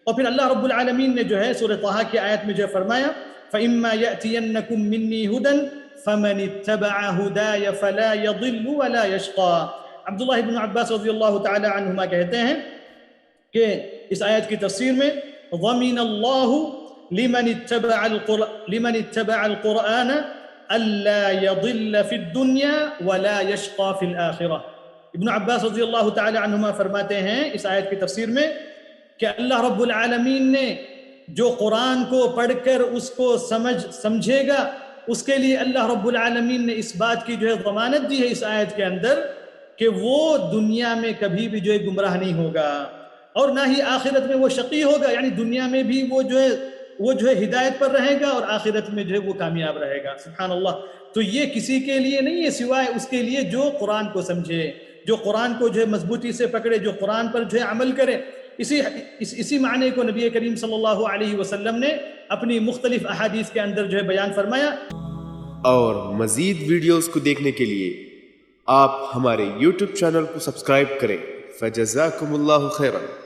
اور پھر اللہ رب العالمین نے جو ہے سورہ طٰہٰ کی آیت میں جو ہے فرمایا فَإِمَّا يَأْتِيَنَّكُم مِّنِّي هُدًى فَمَنِ اتَّبَعَ هُدَايَ فَلَا يَضِلُّ وَلَا يَشْقَىٰ۔ عبداللہ بن عباس رضی اللہ تعالی عنہما کہتے ہیں کہ اس آیت کی تفسیر میں ضَمِنَ اللَّهُ لِمَنِ اتَّبَعَ الْقُرْآنَ أَلَّا يَضِلَّ فِي الدُّنْيَا وَلَا يَشْقَىٰ فِي الْآخِرَةِ۔ ابن عباس رضی اللہ تعالی عنہما فرماتے ہیں اس آیت کی تفسیر میں کہ اللہ رب العالمین نے جو قرآن کو پڑھ کر اس کو سمجھے گا اس کے لیے اللہ رب العالمین نے اس بات کی جو ہے ضمانت دی ہے اس آیت کے اندر کہ وہ دنیا میں کبھی بھی جو ہے گمراہ نہیں ہوگا اور نہ ہی آخرت میں وہ شقی ہوگا، یعنی دنیا میں بھی وہ جو ہے ہدایت پر رہے گا اور آخرت میں جو ہے وہ کامیاب رہے گا۔ سبحان اللہ۔ تو یہ کسی کے لیے نہیں ہے سوائے اس کے لیے جو قرآن کو سمجھے، جو قرآن کو جو ہے مضبوطی سے پکڑے، جو قرآن پر جو ہے عمل کرے۔ اسی معنی کو نبی کریم صلی اللہ علیہ وسلم نے اپنی مختلف احادیث کے اندر جو ہے بیان فرمایا۔ اور مزید ویڈیوز کو دیکھنے کے لیے آپ ہمارے YouTube چینل کو سبسکرائب کریں۔ فجزاکم اللہ خیرا۔